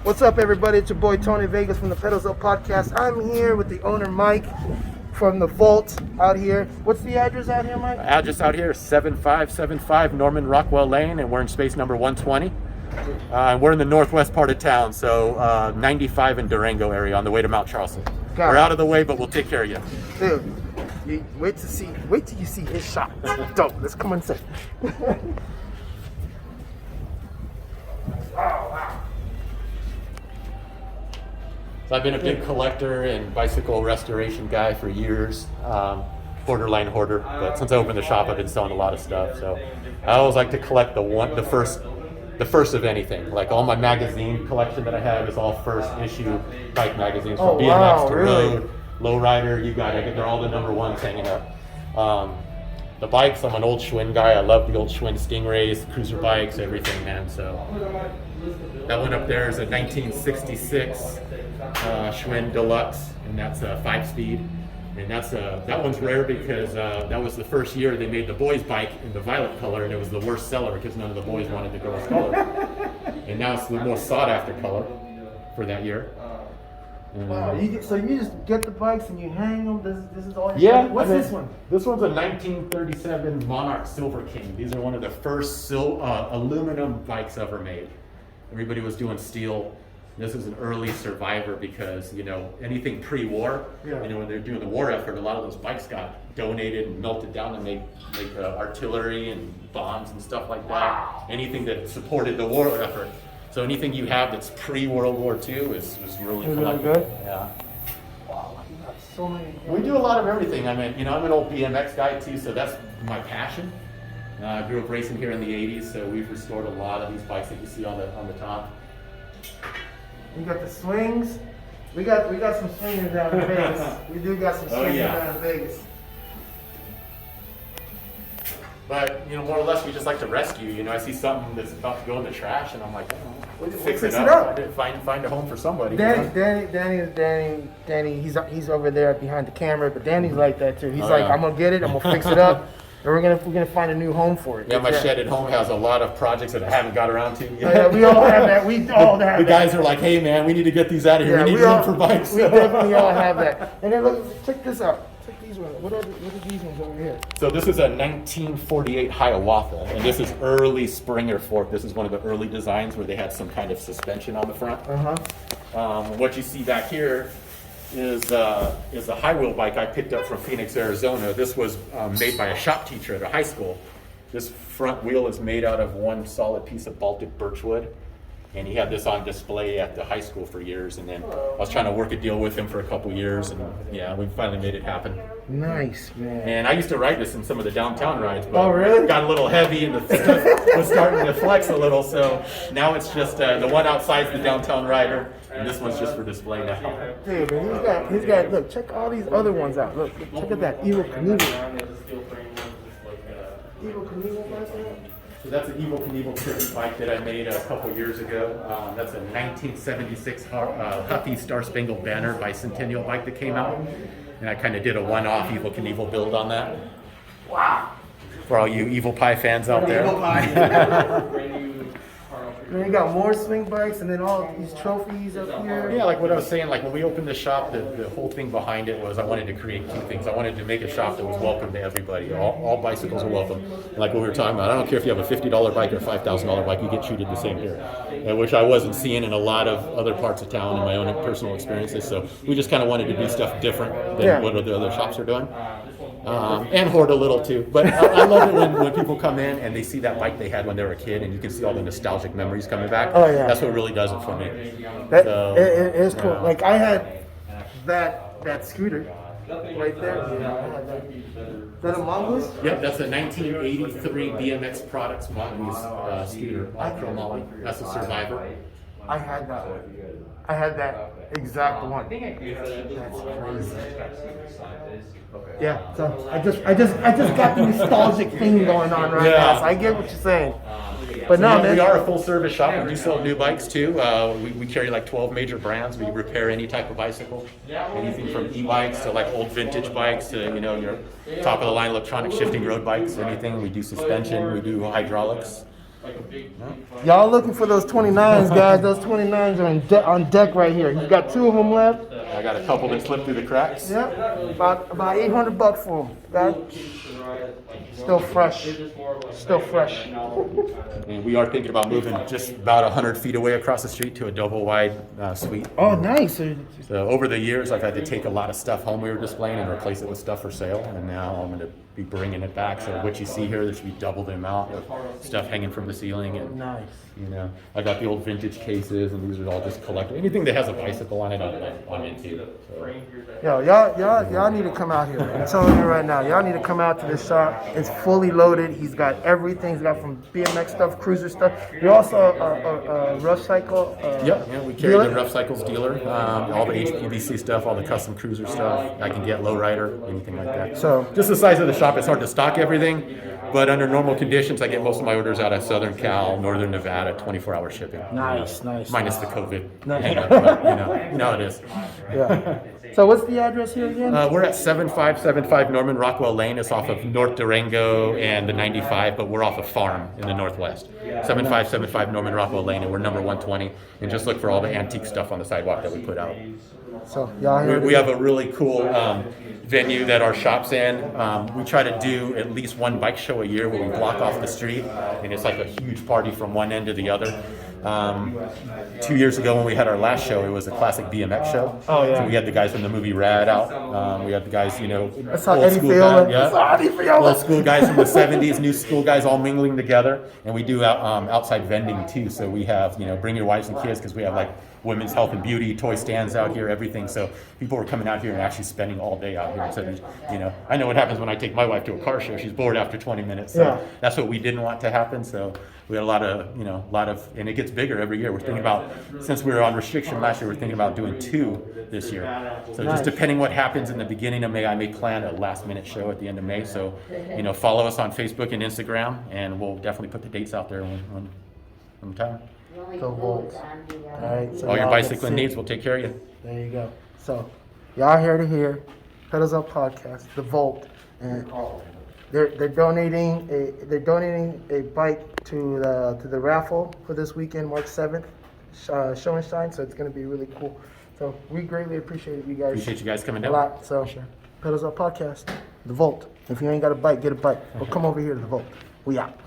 What's up, everybody? It's your boy Tony Vegas from the Pedals Up Podcast. I'm here with the owner, Mike, from the Vault out here. What's the address out here, Mike? Address out here is 7575 Norman Rockwell Lane, and we're in space number 120. We're in the northwest part of town, so 95 in Durango area on the way to Mount Charleston. We're out of the way, but we'll take care of you. Dude, wait till you see his shop. Dope. Let's come inside. Oh, wow. So I've been a big collector and bicycle restoration guy for years, borderline hoarder. But since I opened the shop, I've been selling a lot of stuff. So I always like to collect the first of anything. Like all my magazine collection that I have is all first issue bike magazines from BMX to road, lowrider. You got it. They're all the number ones hanging up. The bikes, I'm an old Schwinn guy. I love the old Schwinn Stingrays, cruiser bikes, everything, man. So that one up there is a 1966 Schwinn Deluxe, and that's a 5-speed. And that one's rare because that was the first year they made the boys' bike in the violet color, and it was the worst seller because none of the boys wanted the girls' color. And now it's the most sought-after color for that year. Wow, so you just get the bikes and you hang them. This is all. What's this one? This one's a 1937 Monarch Silver King. These are one of the first aluminum bikes ever made. Everybody was doing steel. This is an early survivor because, anything pre-war, when they're doing the war effort, a lot of those bikes got donated and melted down to make artillery and bombs and stuff like that. Wow. Anything that supported the war effort. So anything you have that's pre-World War II is really good. Yeah. Wow, you got so many. We do a lot of everything. I'm an old BMX guy too, so that's my passion. I grew up racing here in the 80s, so we've restored a lot of these bikes that you see on the top. We got the swings. We got some swingers down in Vegas. We do got some swingers down in Vegas. But more or less, we just like to rescue. I see something that's about to go in the trash, and I'm like, We'll fix it up. Find a home for somebody. Danny, he's over there behind the camera, but Danny's like that too. He's I'm gonna get it, I'm gonna fix it up, and we're gonna find a new home for it. Yeah, my shed at home has a lot of projects that I haven't got around to yet. Yeah, we all have that. We all have that. The guys are like, hey man, we need to get these out of here. We need room for bikes. We definitely all have that. And then look, check this out. Check these ones. What are these ones over here? So this is a 1948 Hiawatha, and this is early Springer fork. This is one of the early designs where they had some kind of suspension on the front. What you see back here is a high wheel bike I picked up from Phoenix, Arizona. This was made by a shop teacher at a high school. This front wheel is made out of one solid piece of Baltic birchwood. And he had this on display at the high school for years, and then I was trying to work a deal with him for a couple years, and we finally made it happen. Nice, man. And I used to ride this in some of the downtown rides, but really? Got a little heavy and the stuff was starting to flex a little, so now it's just the one outside's the downtown rider, and this one's just for display now. Dude, he's got, look, check all these other ones out. Look, check at that, Evil Knievel. Evil Knievel right there? So that's an Evil Knievel tribute bike that I made a couple years ago. That's a 1976 Huffy Star Spangled Banner bicentennial bike that came out. And I kind of did a one-off Evil Knievel build on that. Wow. For all you Evil Pie fans out there. Evil Pie. Then you got more swing bikes and then all these trophies up here. Yeah, like what I was saying, like when we opened the shop, the whole thing behind it was I wanted to create two things. I wanted to make a shop that was welcome to everybody. All bicycles are welcome. And like what we were talking about, I don't care if you have a $50 bike or a $5,000 bike, you get treated the same here. Which I wasn't seeing in a lot of other parts of town in my own personal experiences. So we just kind of wanted to do stuff different than what the other shops are doing. And hoard a little too. But I love it when people come in and they see that bike they had when they were a kid, and you can see all the nostalgic memories coming back. Oh yeah. That's what really does it for me. It is cool. Yeah. Like I had that scooter right there. Is that a Mongoose? Yep, that's a 1983 BMX Products Mongoose scooter, Ultra Molly. That's a Survivor. I had that one. I had that exact one. That's crazy. Yeah, so I just got the nostalgic thing going on right now. So I get what you're saying. But no, man. We are a full service shop. We do sell new bikes too. We carry like 12 major brands. We repair any type of bicycle. Anything from e-bikes to like old vintage bikes to your top of the line electronic shifting road bikes, anything. We do suspension, we do hydraulics. Y'all looking for those 29s, guys. Those 29s are on deck right here. You got 2 of them left. I got a couple that slipped through the cracks. Yep. About $800 for them. Guys. Still fresh. Still fresh. And we are thinking about moving just about 100 feet away across the street to a double wide suite. Oh, nice. So over the years, I've had to take a lot of stuff home we were displaying and replace it with stuff for sale. And now I'm going to be bringing it back. So what you see here, there should be double the amount of stuff hanging from the ceiling. And, Nice. you know, I got the old vintage cases, and these are all just collectible. Anything that has a bicycle on it, I'm into. So. Yo, y'all need to come out here. I'm telling you right now, y'all need to come out to this shop. It's fully loaded. He's got everything. He's got from BMX stuff, cruiser stuff. You're also a rough cycle. Yeah, we carry the Rough Cycles dealer. All the HPBC stuff, all the custom cruiser stuff. I can get lowrider, anything like that. So just the size of the shop, it's hard to stock everything. But under normal conditions, I get most of my orders out of Southern Cal, Northern Nevada, 24-hour shipping. Nice. Minus the COVID. Nice. Hang on, but, you know how it is. Yeah. So what's the address here again? We're at 7575 Norman Rockwell Lane. It's off of North Durango and the 95, but we're off of Farm in the Northwest. 7575 Norman Rockwell Lane, and we're number 120. And just look for all the antique stuff on the sidewalk that we put out. So y'all here. We have a really cool venue that our shop's in. We try to do at least one bike show a year where we block off the street, and it's like a huge party from one end to the other. 2 years ago when we had our last show, it was a classic BMX show. Oh, yeah. So we had the guys from the movie Rad out. We had the guys, you know, I saw Eddie Fiola. Old school guys from the 70s, new school guys all mingling together. And we do outside vending too. So we have, you know, bring your wives and kids, because we have like women's health and beauty, toy stands out here, everything. So people are coming out here and actually spending all day out here. So, you know, I know what happens when I take my wife to a car show. She's bored after 20 minutes. So that's what we didn't want to happen. So we had a lot of, and it gets bigger every year. We're thinking about, since we were on restriction last year, we're thinking about doing 2 this year. So just depending what happens in the beginning of May, I may plan a last minute show at the end of May. So, you know, follow us on Facebook and Instagram, and we'll definitely put the dates out there when time. The Volt. All right. So All your y'all bicycling get needs, we'll take care of you. There you go. So y'all here to hear Pedals Up Podcast, The Volt, and they're donating a bike to the raffle for this weekend, March 7th, show and shine. So it's going to be really cool. So we greatly appreciate you guys. Appreciate you guys coming a down. lot. So Pedals Up Podcast, The Volt. If you ain't got a bike, get a bike. Or come over here to The Volt. We out.